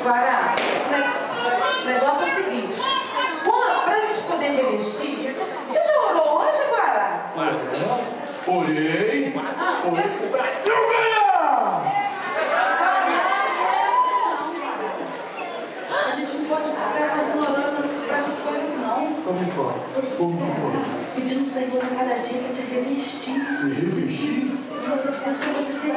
Guará, o negócio é o seguinte. Para a gente poder revestir, você já orou hoje, Guará? Orei. Orei pro Brasil ganhar! A gente não pode ficar fazendo orando para essas coisas, não. Como for? Pedindo o Senhor a cada dia para te revestir. Me revestir? Para você ser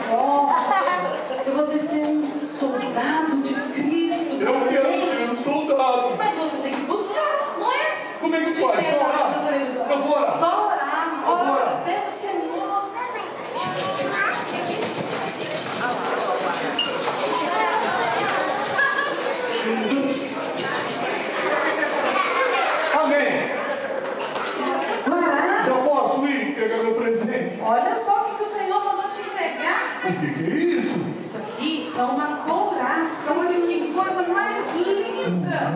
forte, para você ser um soldado de Cristo. Eu quero ser um soldado. Mas você tem que buscar, não é? Como é que faz? Só orar? Eu vou orar. Só orar. Ora, pede o Senhor. Amém. Guará. Já posso ir pegar meu presente? Olha só o que o Senhor mandou te entregar. O que é isso? Isso aqui é uma couraça. Olha que coisa mais linda.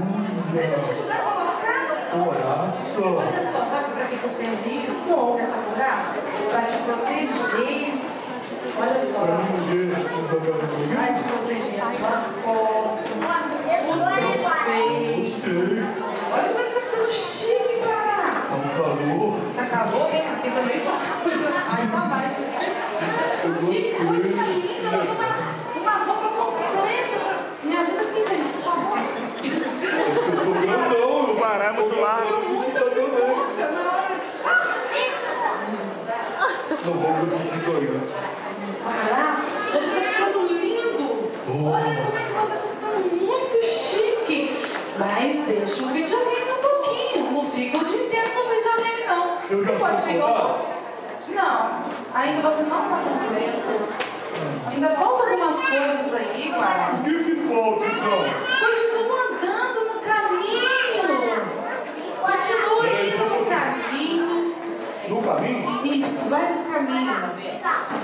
Deixa eu te dizer, colocar. Coraça. Olha só, sabe para que serve isso? Essa couraça? Para te proteger. Olha só. Para mim, Vai te proteger as suas costas, o seu peito. Olha como está ficando chique, cara. Tá um calor. Tá calor? Vem aqui também, tá? Aí tá mais. Que coisa linda. Uma roupa completa. Me ajuda aqui, gente, por favor. Eu tô grandão. O Guará é muito largo. Não vou conseguir correr. Guará, você tá ficando lindo. Olha como é que você tá ficando muito chique. Mas deixa o videogame um pouquinho. Não fica o dia inteiro no videogame, não. Eu já Você pode sou ficar um soldado? pouco. Não, ainda você não está completo. Ainda faltam algumas coisas aí, Guará. O que falta, então? Continua andando no caminho. Continua indo no caminho. No caminho? Isso, vai no caminho.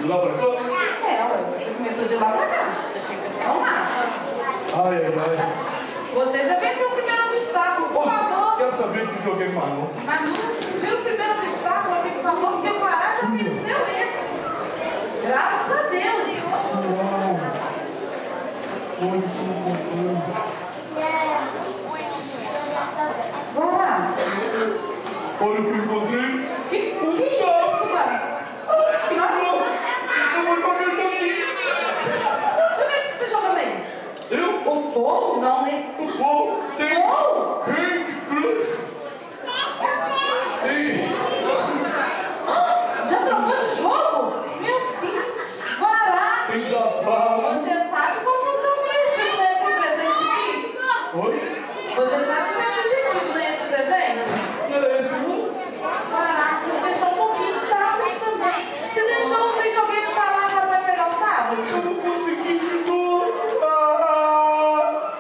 De lá pra cá? Ué, você começou de lá pra cá. Vamos lá. Ai, ai, ai. Você já venceu o primeiro obstáculo, por favor. Quero saber de videogame mais, não. Manu, tira o primeiro obstáculo aqui, por favor, porque o Guará já venceu esse. Graças a Deus. Uau! Olha como Guará. olha o que encontrei. Que isso, Guará? Eu vou jogar isso aqui. Como é que você está jogando aí? Eu? O Paul? Não, né? O povo tem Paul? Candy Crush. Tem. Já trocou de jogo? Meu Deus. Guará. Tem da bala. Você sabe qual é o seu objetivo nesse presente aqui? Oi? Você sabe o seu objetivo nesse presente? Não era esse, não? Guará, você deixou um pouquinho o tablet também. Você deixou o videogame pra lá, agora vai pegar o tablet? Eu não consegui de novo. Ah,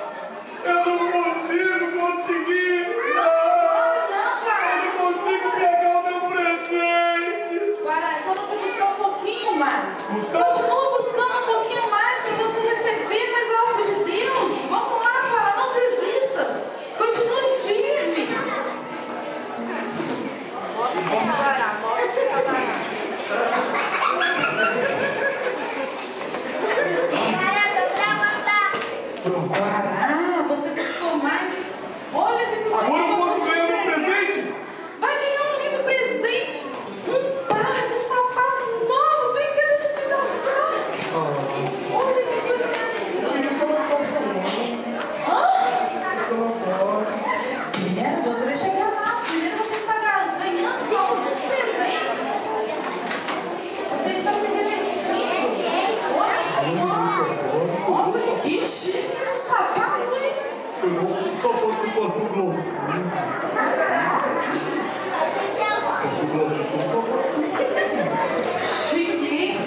eu não consigo conseguir. Ah, Não, Guará. eu não consigo pegar o meu presente. Guará, é só você buscar um pouquinho mais. Buscar? Continua buscando um pouquinho mais para você receber mais algo de Deus. Vamos lá, Guará, não desista. Continue firme. Pronto. Guará, você buscou mais. Olha que você Agora eu ganhou posso ganhar meu presente? Vai ganhar um lindo presente. Um par de sapatos novos. Vem cá, deixa eu te dançar. Olha que coisa mais linda. Primeiro, você vai chegar lá. Primeiro você está ganhando alguns presentes. Você está se revestindo. Olha, nossa, que chique esse sapato, hein? Eu não só posso ir para o Globo. Chique, hein?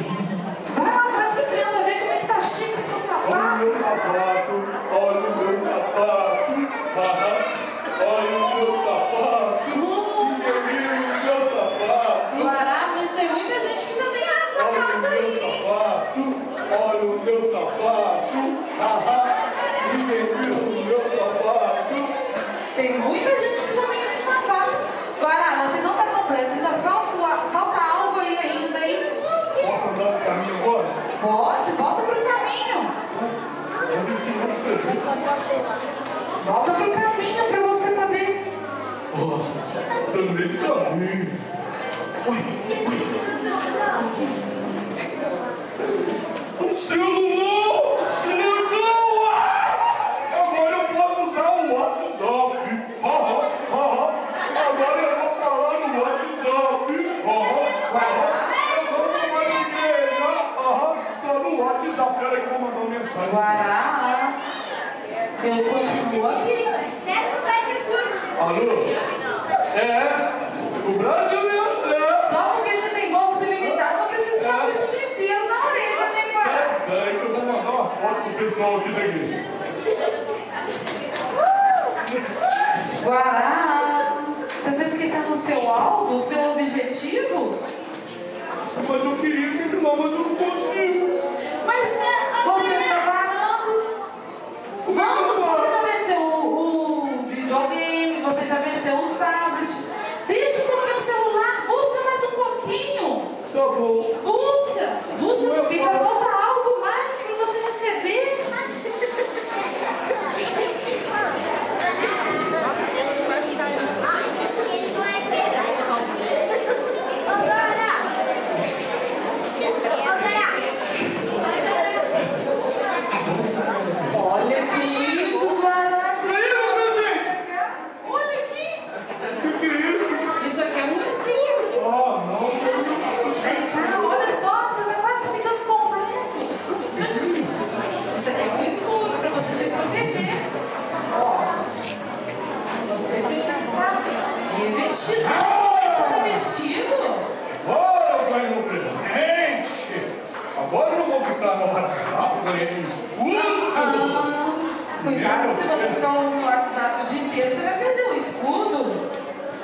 Vai lá atrás que as crianças verem como é que tá chique esse seu Olha sapato. o meu sapato. Olha o meu sapato. Que lindo o meu sapato. Guará, mas tem muita gente que já tem esse Olha o sapato meu aí. sapato. Olha o meu sapato. Ninguém viu o meu sapato. Tem muita gente que já tem esse sapato. Guará, você não tá completo. Ainda falta algo aí ainda, hein? Posso andar no caminho agora? Pode, volta pro caminho. Eu me sinto Volta pro caminho para você poder. Também caminho. O celular! Agora eu posso usar o WhatsApp. Agora eu vou falar no WhatsApp. Eu vou falar na igreja. Só no WhatsApp. Peraí que eu vou mandar uma mensagem. Guará, eu continuo aqui. Alô? O brasileiro. Só porque você tem bônus ilimitado, não precisa ficar com isso o dia inteiro na orelha, né, Guará? Peraí que eu vou mandar uma foto pro pessoal aqui da igreja. Guará, você está esquecendo o seu alvo, o seu objetivo? Mas eu queria terminar, mas eu não consigo. Mas você está parando. Vamos, você já venceu o videogame, você já venceu o tablet. Deixa um pouquinho o celular, busca mais um pouquinho. Tá bom. Busca, fica falta algo mais para você receber. Olha que lindo, Guará. Olha aqui. Que é isso? Isso aqui é um escudo. Não. Vem cá, olha só, você está quase ficando completo. Isso aqui é um escudo para você se proteger. Ó, você precisa estar revestido. Está vestido? Agora eu ganhei um presente. Agora eu não vou ficar no WhatsApp, ganhei um escudo. Cuidado, se você ficar no WhatsApp o dia inteiro, você vai perder o escudo.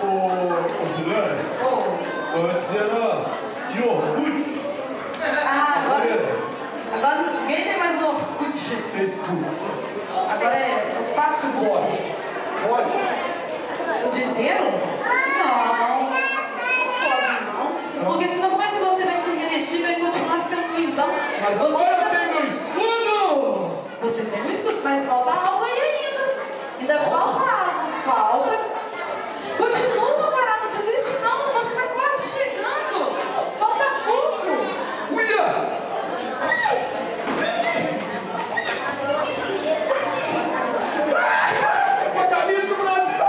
Ô, Juliane, antes era de Orkut. Agora ninguém tem mais Orkut. Facebook. Agora é Facebook. Pode. O dia inteiro? Não. Não pode não. Porque senão como é que você vai se revestir e vai continuar ficando lindão? Mas agora eu tenho meu escudo. Você tem um escudo, mas falta algo aí ainda. Ainda falta algo. Falta. Continua, Guará, não desiste não. Você está quase chegando. Falta pouco. William! Guardamento do Brasil!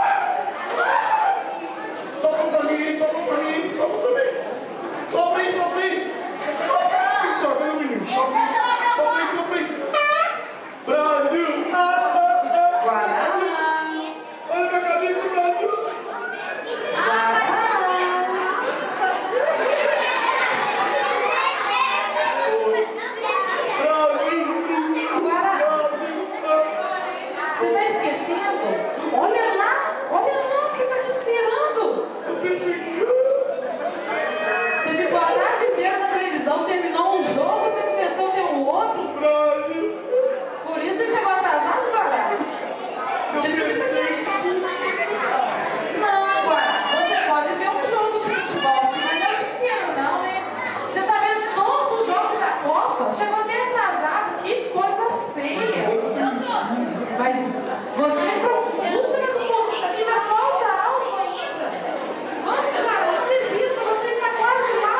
Sopra pra mim. Sopra aí, menino. Sopra aí. Brasil! Guará. Olha minha camisa do Brasil! Você está esquecendo? Olha lá quem está te esperando. Você ficou a tarde inteira na televisão, terminou um jogo, você começou a ver um outro. Por isso você chegou atrasado, Guará. Deixa eu te ver isso aqui. Não, Guará, você pode ver um jogo de futebol assim, mas não é o dia inteiro, não, hein? Você está vendo todos os jogos da Copa? Chegou até atrasado, que coisa feia. Mas você busca mais um pouquinho, aqui ainda falta algo ainda. Vamos, Guará, não desista, você está quase lá.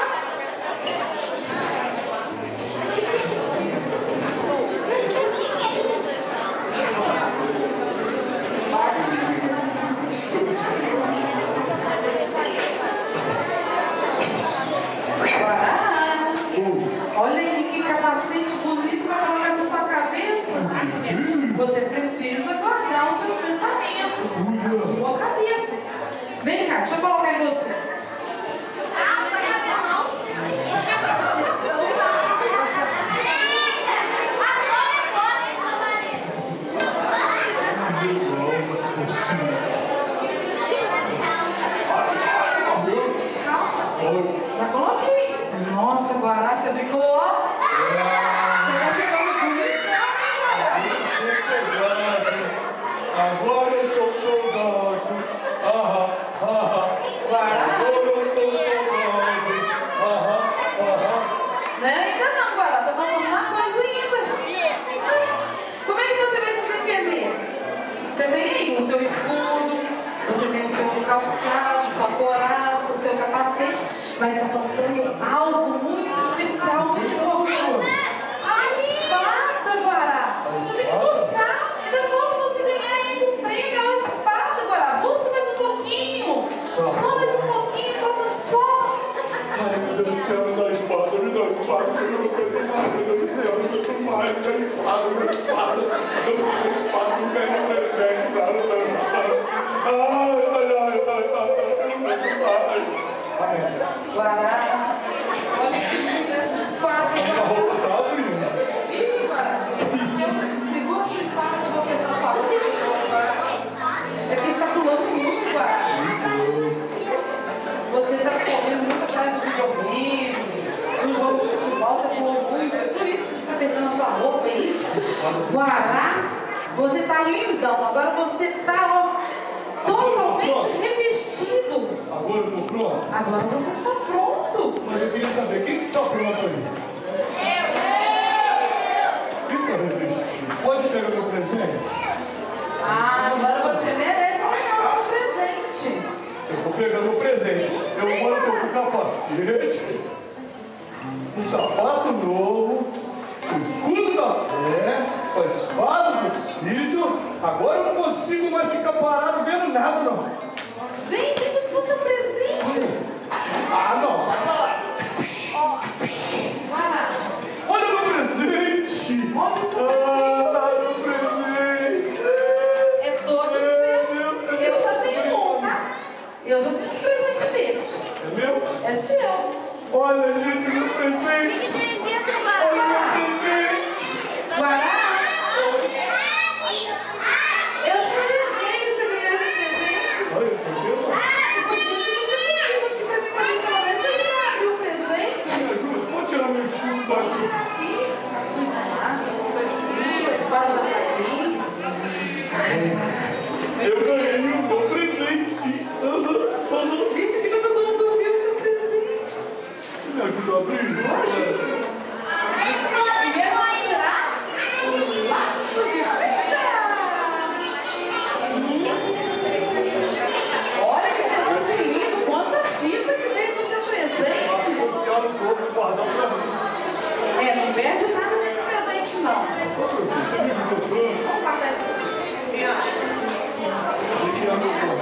Guará, olha aí que capacete bonito para colocar na sua cabeça. Você precisa guardar os seus pensamentos na sua cabeça. Vem cá, deixa eu colocar em você. Já coloquei. Nossa, Guará, você ficou, ó. Você tá ficando bonitão, hein, Guará? Agora eu sou soldado. Guará, calçado, sua coraça, o seu capacete, mas está faltando algo muito especial, muito importante. A espada, Guará. Você tem que buscar, ainda falta você ganhar ainda um prêmio, a espada, Guará. Busca mais um pouquinho, só mais um pouquinho, falta só. Ai, meu Deus do céu, me dá a espada, me dá a espada, eu não quero mais, meu Deus do céu, me dá mais, me dá a espada, me dá a espada, eu não quero a espada, não quero presente, cara. Guará, olha que linda essa espada. A roupa tá abrindo. Ih, Guará, segura essa espada que eu vou fechar sua roupa. É que está pulando muito, Guará. Você está correndo muito atrás do videogame, no jogo de futebol, você pulou muito, por isso que você está perdendo a sua roupa aí. Guará, você está lindão, agora você está, totalmente revestido. Agora eu tô pronto? Agora você está pronto. Mas eu queria saber, quem está pronto aí? Quem está revestido? Pode pegar meu presente? Ah, agora você merece ganhar o seu presente. Eu vou pegar meu presente. Eu agora estou com capacete, um sapato novo, o escudo da fé, a espada do Espírito. Agora eu não consigo mais ficar parado vendo nada, não. Vem que buscar o seu presente. Ah, não, sai pra lá. Guará, Olha meu presente. olha o seu Ah, presente. meu presente. É todo seu. Eu já tenho um, tá? Eu já tenho um presente desse. É meu? É seu. Olha, gente, meu presente. Olha meu presente. Guará, eu te ajudei você ganhar esse presente. Olha, entendeu? Se você não aqui pra mim fazer pela vez, deixa eu abrir o presente. Me ajuda, pode tirar meu escudo daqui. Aqui, a sua espada, o seu escudo, a espada já tá aqui. Ai, Guará. Eu ganhei o meu presente. Vixe, que todo mundo viu o seu presente. Você me ajuda a abrir? Lógico. Primeiro vamos tirar o laço de fita. Olha que presente lindo. Quanta fita que veio no seu presente. Vou ficar no corpo e guardar pra mim. É, não perde nada nesse presente, não. Você me ajudou tanto. Vamos guardar isso aqui. De que ano eu sou?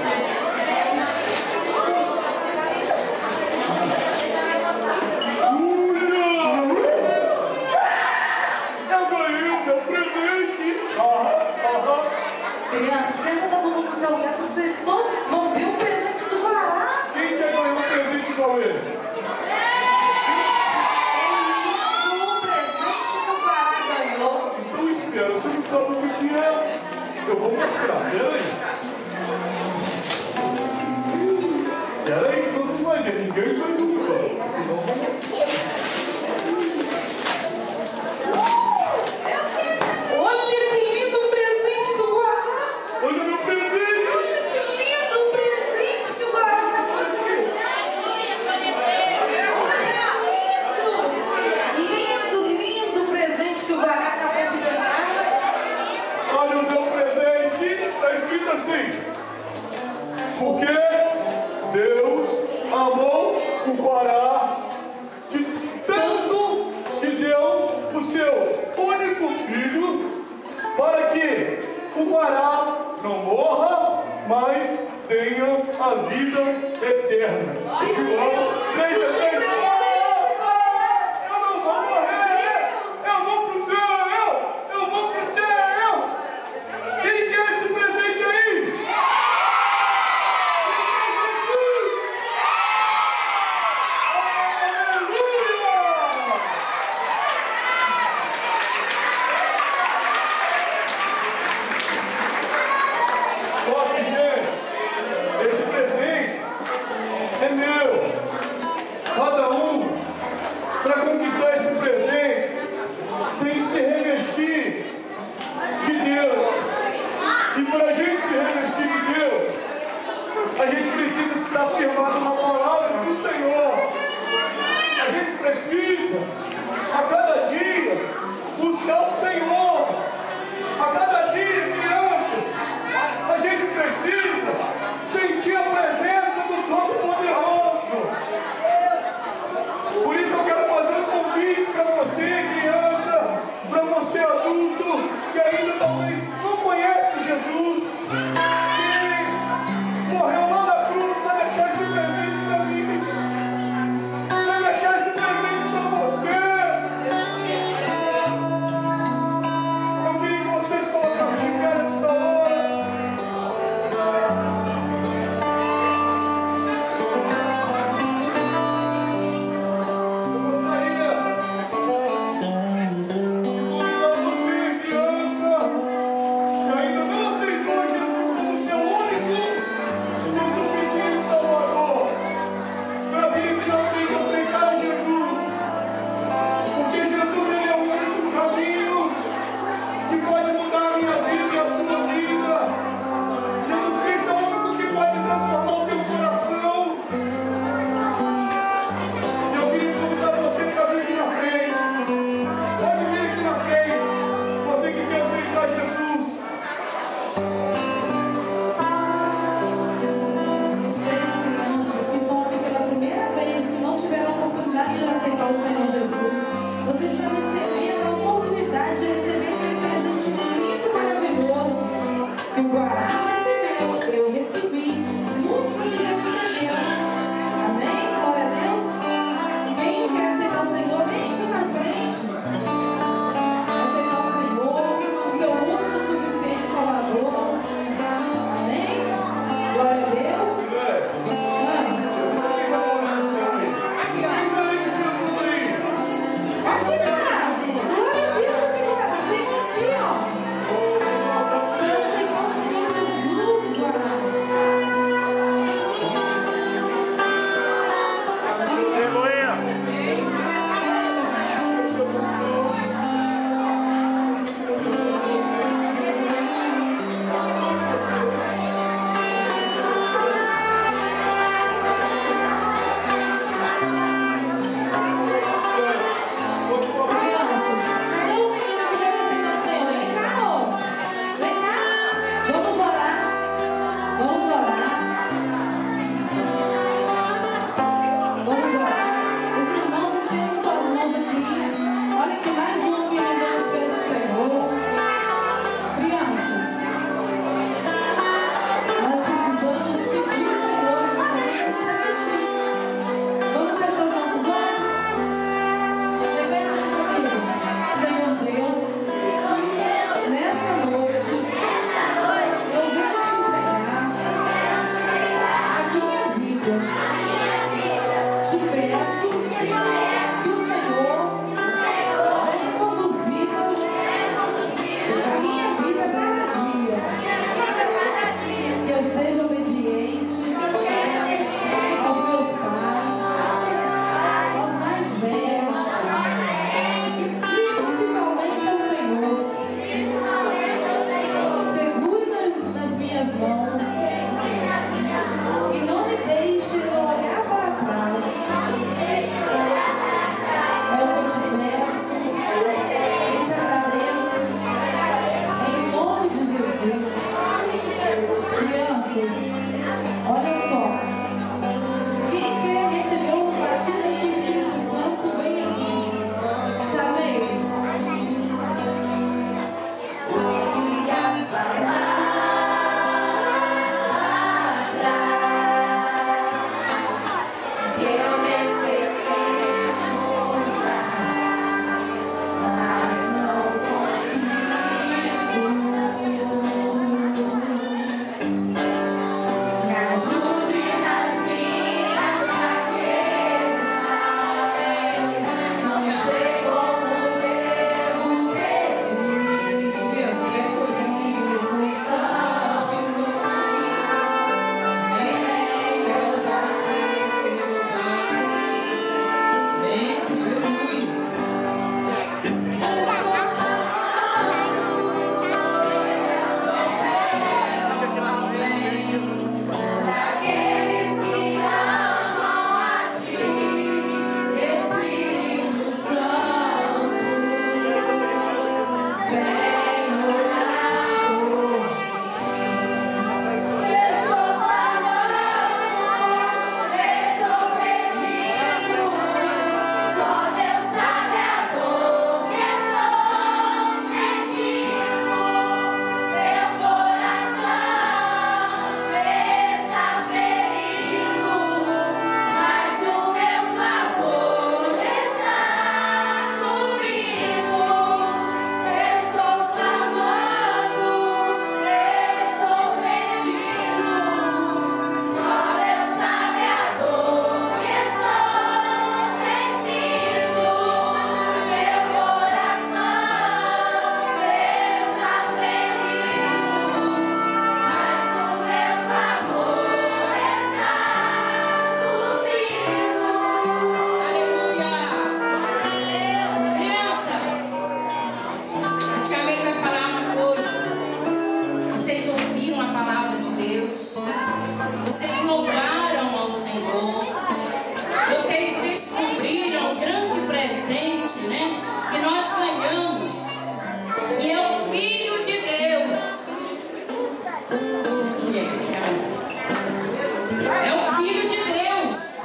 Eu ganhei o meu presente! Criança, senta todo mundo no seu lugar, porque vocês todos vão ver o presente do Guará. Quem quer ganhar um presente igual esse? Gente, é lindo o presente que o Guará ganhou. Então espera, você não sabe o que é? Eu vou mostrar, peraí. Peraí, todo mundo vai ver, ninguém sai do lugar. Senão vamos... Olha que lindo o presente do Guará. Olha meu presente! Olha que lindo o presente que o Guará Lindo, lindo o presente que o Guará acabou de ganhar. Olha o meu presente, está escrito assim. Porque Deus amou o Guará de tanto que deu o seu único filho para que o Guará não morra, mas tenha a vida eterna. João 3:16. Eu não vou morrer! Eu vou pro céu! Eu vou pro céu! Quem quer esse presente aí? Quem quer Jesus? Aleluia! Só que, gente, esse presente é meu. Cada um Vocês louvaram ao Senhor. Vocês descobriram um grande presente, né? Que nós ganhamos. Que é o Filho de Deus. É o Filho de Deus.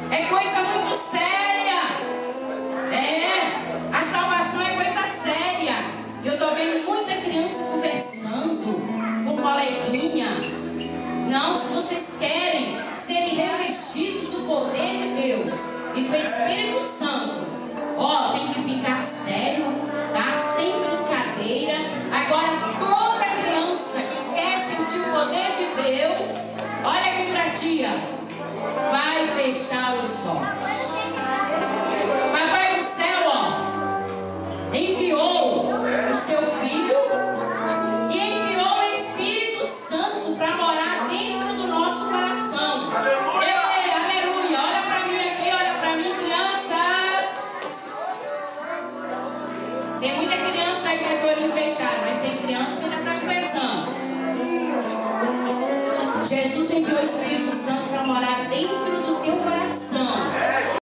É coisa muito séria. A salvação é coisa séria. Eu estou vendo muita criança conversando com coleguinha. Não, se vocês querem serem revestidos do poder de Deus e do Espírito Santo, tem que ficar sério, tá? Sem brincadeira. Agora, toda criança que quer sentir o poder de Deus, olha aqui pra tia, vai fechar os olhos. Papai do céu, enviou o seu filho e enviou o Espírito Santo para morar dentro do nosso coração. Ei, aleluia! Olha para mim aqui, olha para mim, crianças. Tem muita criança aí já de olhinho fechado, mas tem criança que ainda está começando. Jesus enviou o Espírito Santo para morar dentro do teu coração.